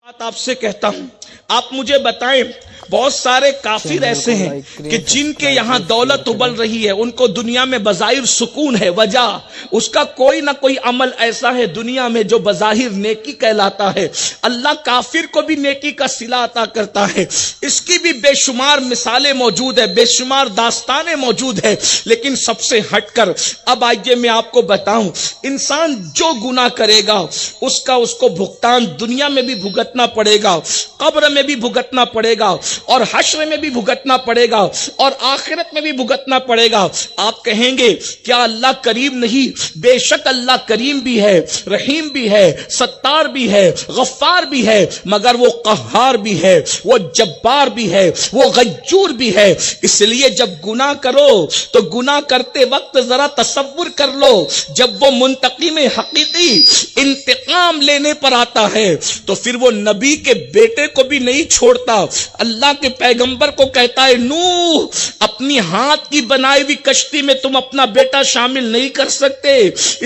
بات آپ سے کہتا ہوں، آپ مجھے بتائیں بہت سارے کافر ایسے ہیں کہ جن کے یہاں دولت ابل رہی ہے، ان کو دنیا میں بظاہر سکون ہے، وجہ اس کا کوئی نہ کوئی عمل ایسا ہے دنیا میں جو بظاہر نیکی کہلاتا ہے۔ اللہ کافر کو بھی نیکی کا صلہ عطا کرتا ہے، اس کی بھی بے شمار مثالیں موجود ہے، بے شمار داستانیں موجود ہے۔ لیکن سب سے ہٹ کر اب آئیے میں آپ کو بتاؤں، انسان جو گناہ کرے گا اس کو بھگتان دنیا میں بھی بھگتنا پڑے گا، قبر میں بھی بھگتنا پڑے گا، اور حشر میں بھی بھگتنا پڑے گا، اور آخرت میں بھی بھگتنا پڑے گا۔ آپ کہیں گے کیا اللہ کریم نہیں؟ بے شک اللہ کریم بھی ہے، رحیم بھی ہے، ستار بھی ہے، غفار بھی ہے، مگر وہ قہار بھی ہے، وہ جبار بھی ہے، وہ غیور بھی ہے۔ اس لیے جب گناہ کرو تو گناہ کرتے وقت ذرا تصور کر لو، جب وہ منتقم حقیقی انتقام لینے پر آتا ہے تو پھر وہ نبی کے بیٹے کو بھی نہیں چھوڑتا۔ اللہ کے پیغمبر کو کہتا ہے نوح، اپنی ہاتھ کی بنائی ہوئی کشتی میں تم اپنا بیٹا شامل نہیں کر سکتے،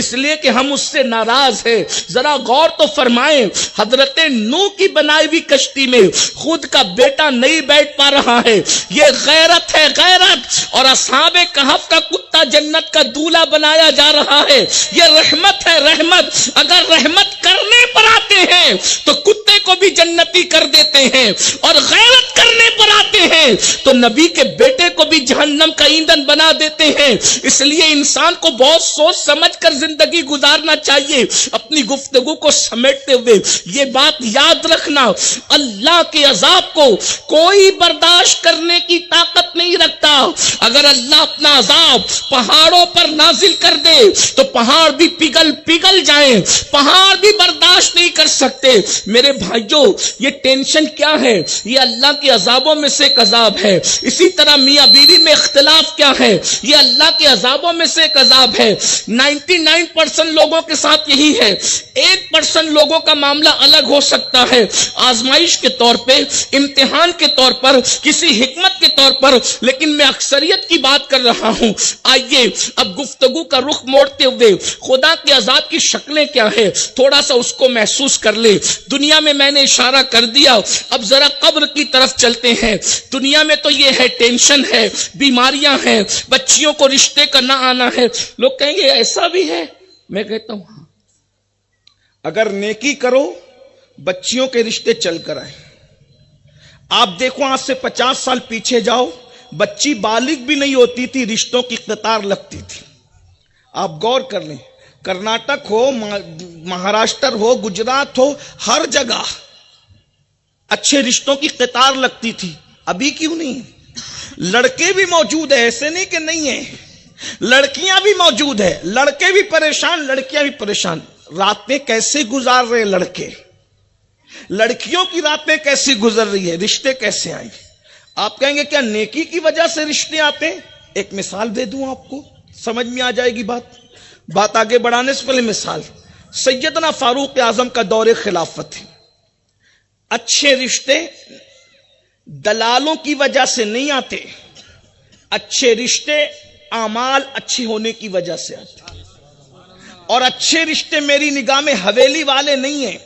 اس لیے کہ ہم اس سے ناراض ہیں۔ ذرا غور تو فرمائیں، حضرت نوح کی بنائی ہوئی کشتی میں خود کا بیٹا نہیں بیٹھ پا رہا ہے، یہ غیرت ہے، غیرت۔ اور اصحاب کہف کا کتا جنت کا دولہا بنایا جا رہا ہے، یہ رحمت ہے، رحمت۔ اگر رحمت کرنے پر آتے ہیں تو کتے کو بھی جنتی کر دیتے ہیں، اور غیرت کرنے پر آتے ہیں تو نبی کے بیٹے کو بھی جہنم کا ایندھن بنا دیتے ہیں۔ اس لیے انسان کو بہت سوچ سمجھ کر زندگی گزارنا چاہیے۔ اپنی گفتگو کو سمیٹتے ہوئے یہ بات یاد رکھنا، اللہ کے عذاب کو کوئی برداشت کرنے کی طاقت نہیں رکھتا۔ اگر اللہ اپنا عذاب پہاڑوں پر نازل کر دے تو پہاڑ بھی پگھل جائیں، پہاڑ بھی برداشت نہیں کر سکتے۔ میرے بھائیوں، یہ ٹینشن کیا ہے؟ یہ اللہ کے عذابوں میں سے ایک عذاب ہے۔ اسی طرح میاں بیوی میں اختلاف کیا ہے؟ یہ اللہ کے عذابوں میں سے ایک عذاب ہے۔ 99% لوگوں کے ساتھ یہی ہے، 1% لوگوں کا معاملہ الگ ہو سکتا ہے، آزمائش کے طور پہ، امتحان کے طور پر، کسی حکمت کے طور پر، لیکن میں اکثریت کی بات کر رہا ہوں۔ آئیے اب گفتگو کا رخ موڑتے ہوئے خدا کے عذاب کی شکلیں کیا ہے تھوڑا سا اس کو محسوس کر لے۔ دنیا میں میں نے اشارہ کر دیا، اب ذرا قبر کی طرف چلتے ہیں۔ دنیا میں تو یہ ہے، ٹینشن ہے، بیماریاں ہیں، بچیوں کو رشتے کا نہ آنا ہے۔ لوگ کہیں گے ایسا بھی ہے؟ میں کہتا ہوں ہاں، اگر نیکی کرو بچیوں کے رشتے چل کر آئے۔ آپ دیکھو آج سے 50 سال پیچھے جاؤ، بچی بالغ بھی نہیں ہوتی تھی، رشتوں کی قطار لگتی تھی۔ آپ غور کر لیں، کرناٹک ہو، مہاراشٹر ہو، گجرات ہو، ہر جگہ اچھے رشتوں کی قطار لگتی تھی۔ ابھی کیوں نہیں؟ لڑکے بھی موجود ہیں، ایسے نہیں کہ نہیں ہیں، لڑکیاں بھی موجود ہیں، لڑکے بھی پریشان، لڑکیاں بھی پریشان۔ راتیں کیسے گزار رہے لڑکے، لڑکیوں کی راتیں کیسی گزر رہی ہے، رشتے کیسے آئیں؟ آپ کہیں گے کیا نیکی کی وجہ سے رشتے آتے ہیں؟ ایک مثال دے دوں آپ کو، سمجھ میں آ جائے گی بات آگے بڑھانے سے پہلے مثال۔ سیدنا فاروق اعظم کا دور خلافت ہے۔ اچھے رشتے دلالوں کی وجہ سے نہیں آتے، اچھے رشتے اعمال اچھے ہونے کی وجہ سے آتے۔ اور اچھے رشتے میری نگاہ میں حویلی والے نہیں ہیں،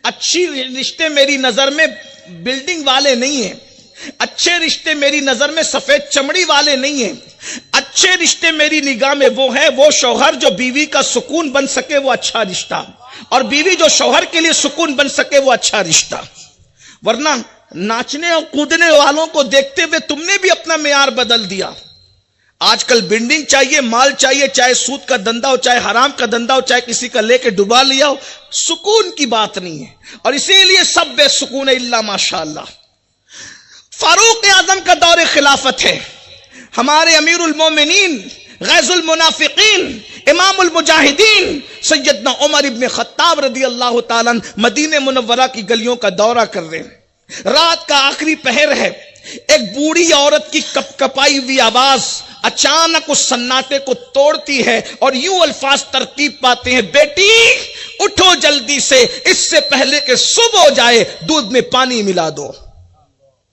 اچھی رشتے میری نظر میں بلڈنگ والے نہیں ہیں، اچھے رشتے میری نظر میں سفید چمڑی والے نہیں ہیں۔ اچھے رشتے میری نگاہ میں وہ ہے، وہ شوہر جو بیوی کا سکون بن سکے وہ اچھا رشتہ، اور بیوی جو شوہر کے لیے سکون بن سکے وہ اچھا رشتہ۔ ورنہ ناچنے اور کودنے والوں کو دیکھتے ہوئے تم نے بھی اپنا معیار بدل دیا۔ آج کل بلڈنگ چاہیے، مال چاہیے، چاہے سود کا دھندا ہو، چاہے حرام کا دھندا ہو، چاہے کسی کا لے کے ڈبا لیا ہو، سکون کی بات نہیں ہے، اور اسی لیے سب بے سکون ہے الا ماشاءاللہ۔ فاروق اعظم کا دور خلافت ہے۔ ہمارے امیر المومنین، غیظ المنافقین، امام المجاہدین سیدنا عمر ابن خطاب رضی اللہ تعالیٰ مدینہ منورہ کی گلیوں کا دورہ کر رہے ہیں۔ رات کا آخری پہر ہے، ایک بوڑھی عورت کی کپ کپائی ہوئی آواز اچانک اس سناٹے کو توڑتی ہے، اور یوں الفاظ ترتیب پاتے ہیں، بیٹی اٹھو جلدی سے، اس سے پہلے کہ صبح ہو جائے دودھ میں پانی ملا دو۔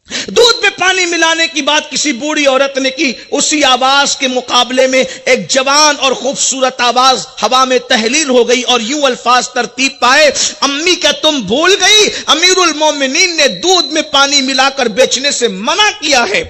دودھ میں پانی ملانے کی بات کسی بوڑھی عورت نے کی، اسی آواز کے مقابلے میں ایک جوان اور خوبصورت آواز ہوا میں تحلیل ہو گئی اور یوں الفاظ ترتیب پائے، امی کیا تم بھول گئی امیر المومنین نے دودھ میں پانی ملا کر بیچنے سے منع کیا ہے۔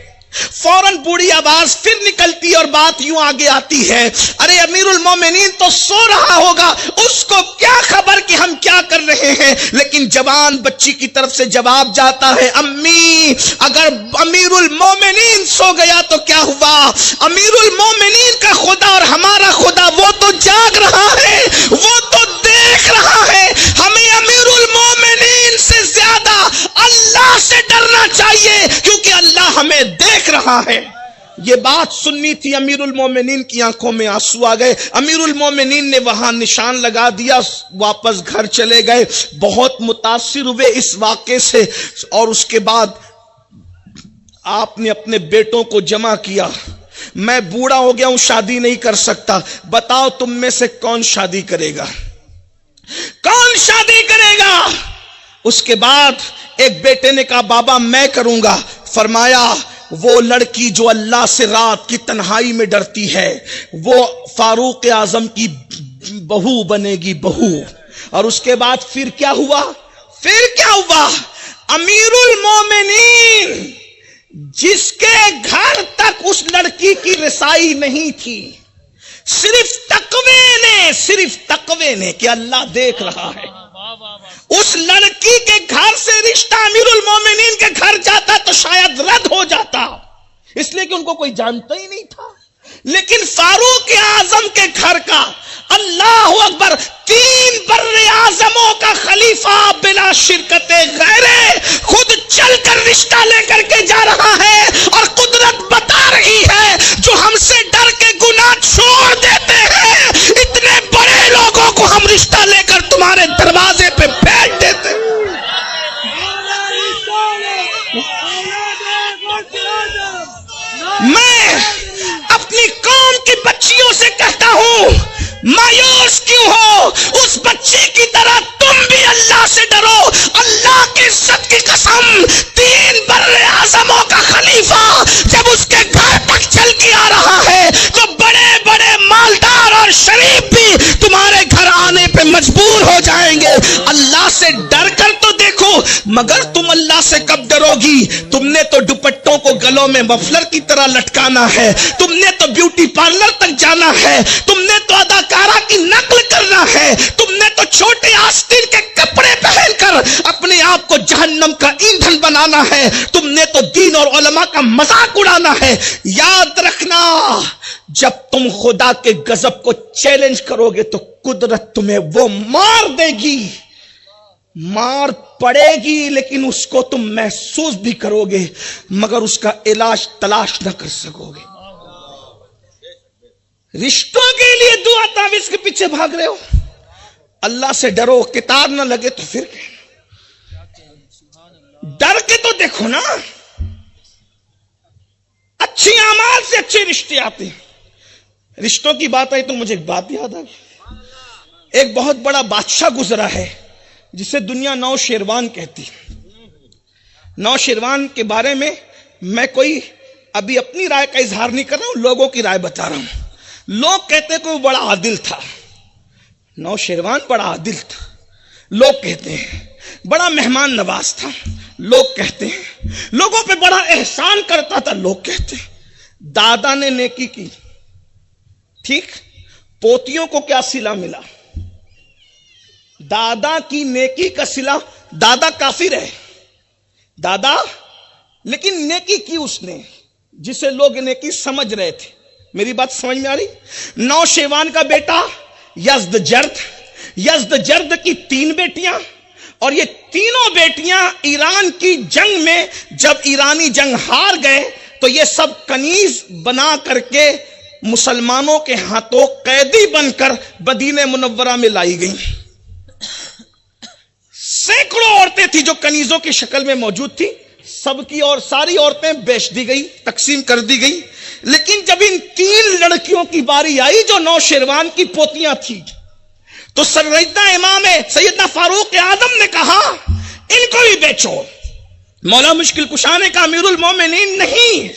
فوراً بوڑھی آواز پھر نکلتی اور بات یوں آگے آتی ہے، ارے امیر المومنین تو سو رہا ہوگا، اس کو کیا خبر کہ ہم کیا کر رہے ہیں۔ لیکن جوان بچی کی طرف سے جواب جاتا ہے، امی اگر امیر المومنین سو گیا تو کیا ہوا، امیر المومنین کا خدا اور ہمارا خدا وہ تو جاگ رہا ہے، وہ تو دیکھ رہا ہے، ہمیں امیر المومنین سے زیادہ اللہ سے ڈرنا چاہیے کیونکہ اللہ ہمیں دیکھ رہا ہے۔ یہ بات سننی تھی، امیر المومنین کی آنکھوں میں آنسو آ گئے۔ امیر المومنین نے وہاں نشان لگا دیا، واپس گھر چلے گئے، بہت متاثر ہوئے اس واقعے سے، اور اس کے بعد آپ نے اپنے بیٹوں کو جمع کیا، میں بوڑھا ہو گیا ہوں، شادی نہیں کر سکتا، بتاؤ تم میں سے کون شادی کرے گا، کون شادی کرے گا؟ اس کے بعد ایک بیٹے نے کہا بابا میں کروں گا۔ فرمایا وہ لڑکی جو اللہ سے رات کی تنہائی میں ڈرتی ہے وہ فاروق اعظم کی بہو بنے گی، بہو۔ اور اس کے بعد پھر کیا ہوا؟ امیر المومنین جس کے گھر تک اس لڑکی کی رسائی نہیں تھی، صرف تقوی نے کہ اللہ دیکھ رہا ہے، اس لڑکی کے گھر سے رشتہ امیر المومنین کے گھر جاتا تو شاید رد ہو جاتا، اس لیے کہ ان کو کوئی جانتا ہی نہیں تھا۔ لیکن فاروق اعظم کے گھر کا، اللہ اکبر، 3 بر اعظموں کا خلیفہ بلا شرکت غیرے خود چل کر رشتہ لے کر کے جا رہا ہے، اور قدرت بتا رہی ہے جو ہم سے ڈر کے گناہ چھوڑ دیتے ہیں، اتنے بڑے لوگوں کو ہم رشتہ لے کر تمہارے دروازے پہ بیٹھ دیتے ہیں۔ میں اپنی قوم کی بچیوں سے کہتا ہوں مایوس کیوں ہو، اس بچی کی طرح تم بھی اللہ سے ڈرو۔ اللہ کی عزت کی قسم، 3 بر اعظموں کا خلیفہ جب اس کے گھر تک چل کے آ رہا ہے تو بڑے بڑے مالدار اور شریف بھی تمہارے گھر آنے پہ مجبور ہو جائیں گے۔ اللہ سے ڈر کر تو دیکھو، مگر تم اللہ سے کب ڈرو گی؟ تم نے تو دوپٹوں کو گلوں میں مفلر کی طرح لٹکانا ہے، تم نے تو بیوٹی پارلر تک جانا ہے، تم نے تو اداکارہ کی نقل کرنا ہے، تم نے تو چھوٹے آستین کے کپڑے پہن کر اپنے آپ کو جہنم کا ایندھن بنانا ہے، تم نے تو دین اور علماء کا مذاق اڑانا ہے۔ یاد رکھنا، جب تم خدا کے غضب کو چیلنج کرو گے تو قدرت تمہیں وہ مار دے گی، مار پڑے گی، لیکن اس کو تم محسوس بھی کرو گے مگر اس کا علاج تلاش نہ کر سکو گے۔ رشتوں کے لیے دعا تعویذ کے پیچھے بھاگ رہے ہو، اللہ سے ڈرو، کتاب نہ لگے تو پھر ڈر کے تو دیکھو نا، اچھی اعمال سے اچھے رشتے آتے ہیں۔ رشتوں کی بات آئی تو مجھے ایک بات یاد آ گئی، ایک بہت بڑا بادشاہ گزرا ہے جسے دنیا نوشیروان کہتی۔ نوشیروان کے بارے میں میں کوئی ابھی اپنی رائے کا اظہار نہیں کر رہا ہوں، لوگوں کی رائے بتا رہا ہوں۔ لوگ کہتے ہیں کہ وہ بڑا عادل تھا، نوشیروان بڑا عادل تھا، لوگ کہتے ہیں بڑا مہمان نواز تھا، لوگ کہتے ہیں لوگوں پہ بڑا احسان کرتا تھا، لوگ کہتے ہیں دادا نے نیکی کی، ٹھیک، پوتیوں کو کیا صلہ ملا؟ دادا کی نیکی کا صلہ، دادا کافر ہے دادا، لیکن نیکی کی اس نے جسے لوگ نیکی سمجھ رہے تھے۔ میری بات سمجھ میں آ رہی؟ نوشیروان کا بیٹا یزدجرد کی 3 بیٹیاں، اور یہ تینوں بیٹیاں ایران کی جنگ میں جب ایرانی جنگ ہار گئے تو یہ سب کنیز بنا کر کے مسلمانوں کے ہاتھوں قیدی بن کر مدینہ منورہ میں لائی گئیں۔ سینکڑوں عورتیں تھی جو کنیزوں کی شکل میں موجود تھی، سب کی اور ساری عورتیں بیچ دی گئی، تقسیم کر دی گئی۔ لیکن جب ان 3 لڑکیوں کی باری آئی جو نوشیروان کی پوتیاں تھی تو سیدنا فاروق اعظم نے کہا ان کو بھی بیچو، مولا مشکل کشا نے کہا امیر المومنین نہیں،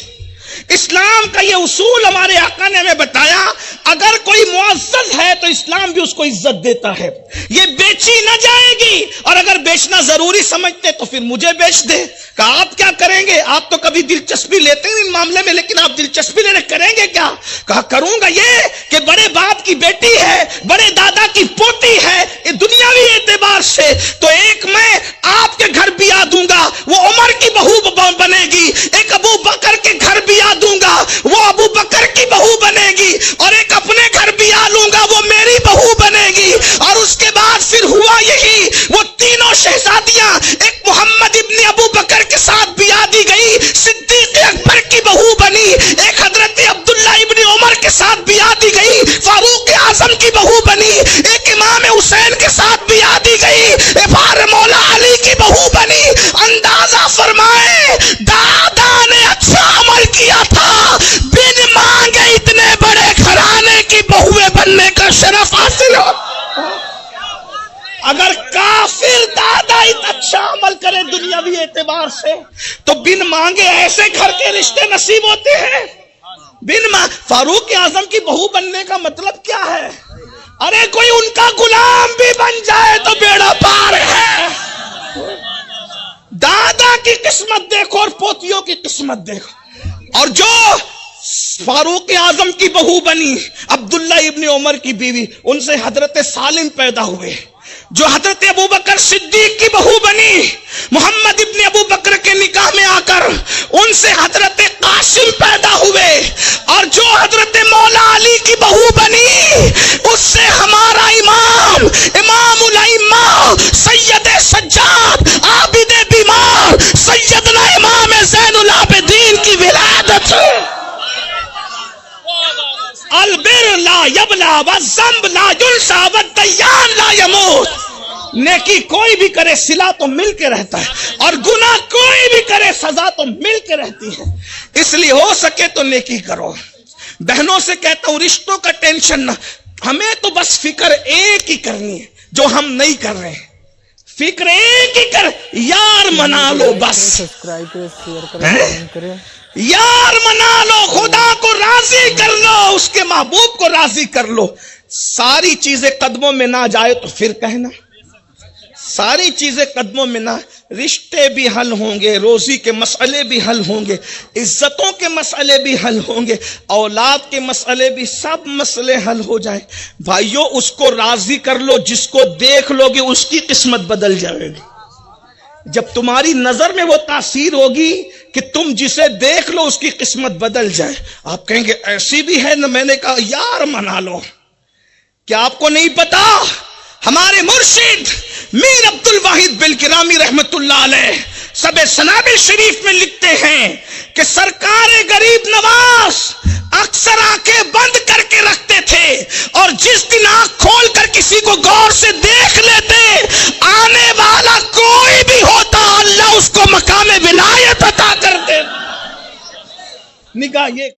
اسلام کا یہ اصول ہمارے آقا نے ہمیں بتایا، اگر کوئی معزز ہے تو اسلام بھی اس کو عزت دیتا ہے، یہ بیچی نہ جائے گی، اور اگر بیچنا ضروری سمجھتے تو پھر مجھے بیچ دے۔ کہا آپ کیا کریں گے؟ آپ تو کبھی دلچسپی لیتے ہیں ان معاملے میں، لیکن آپ دلچسپی لینے کریں گے کیا؟ کہا کروں گا یہ کہ بڑے باپ کی بیٹی ہے، بڑے دادا کی پوتی ہے، یہ دنیاوی اعتبار سے تو ایک میں آپ کے گھر بھی آ دوں گا، وہ عمر کی بہو بنے گی، ایک ابو بکر کے گھر بھی آ دوں گا، وہ ابو بکر کی بہو بنے گی، اور ایک اپنے گھر بھی آ لوں گا، وہ میری بہو بنے گی۔ اور اس کے بعد پھر ہوا یہی، وہ تینوں شہزادیاں ایک محمد ابن ابو بکر کے ساتھ بیاہ دی گئی، صدیق اکبر کی بہو بنی، ایک حضرت عبداللہ ابن عمر کے ساتھ بیاہ دی گئی، فاروق اعظم کی بہو بنی، ایک امام حسین کے ساتھ بیاہ دی گئی، افار مولا علی کی بہو بنی۔ اندازہ فرمائے دادا نے اچھا عمل کیا تھا، بن مانگے اتنے بڑے گھرانے کی بہویں بننے کا شرف حاصل ہو۔ اگر کافر دادا اچھا عمل کرے دنیاوی اعتبار سے تو بن مانگے ایسے گھر کے رشتے نصیب ہوتے ہیں۔ فاروق اعظم کی بہو بننے کا مطلب کیا ہے؟ ارے کوئی ان کا غلام بھی بن جائے تو بیڑا پار ہے۔ دادا کی قسمت دیکھو اور پوتیوں کی قسمت دیکھو۔ اور جو فاروق اعظم کی بہو بنی، عبداللہ ابن عمر کی بیوی، ان سے حضرت سالم پیدا ہوئے، جو حضرت ابو بکر صدیق کی بہو بنی، محمد ابن ابو بکر کے نکاح میں آ کر ان سے حضرت قاسم پیدا ہوئے، اور جو حضرت مولا علی کی بہو بنی اس سے ہمارا امام الائمہ سید سجاد عابد بیمار سیدنا امام زین العابدین کی ولادت۔ البر لا یبلا والذنب لا ینسا والدیان لا یموت۔ نیکی کوئی بھی کرے صلہ تو مل کے رہتا ہے، اور گناہ کوئی بھی کرے سزا تو مل کے رہتی ہے، اس لیے ہو سکے تو نیکی کرو۔ بہنوں سے کہتا ہوں رشتوں کا ٹینشن نہ، ہمیں تو بس فکر ایک ہی کرنی ہے جو ہم نہیں کر رہے ہیں، فکر ایک ہی کر، یار منا لو بس، یار منا لو، خدا کو راضی کر لو، اس کے محبوب کو راضی کر لو۔ ساری چیزیں قدموں میں نہ جائے تو پھر کہنا، ساری چیزیں قدموں میں نہ، رشتے بھی حل ہوں گے، روزی کے مسئلے بھی حل ہوں گے، عزتوں کے مسئلے بھی حل ہوں گے، اولاد کے مسئلے بھی، سب مسئلے حل ہو جائیں۔ بھائیو اس کو راضی کر لو، جس کو دیکھ لو گے اس کی قسمت بدل جائے گی۔ جب تمہاری نظر میں وہ تاثیر ہوگی کہ تم جسے دیکھ لو اس کی قسمت بدل جائے، آپ کہیں گے ایسی بھی ہے نا؟ میں نے کہا یار منا لو۔ کیا آپ کو نہیں پتا ہمارے مرشد میر عبد الواحد بالکرامی رحمت اللہ علیہ سب سنابل شریف میں لکھتے ہیں کہ سرکار غریب نواز اکثر آنکھیں بند کر کے رکھتے تھے، اور جس دن آنکھ کھول کر کسی کو غور سے دیکھ لیتے، آنے والا کوئی بھی ہوتا اللہ اس کو مقام ولایت عطا کرتے۔ نگاہ یہ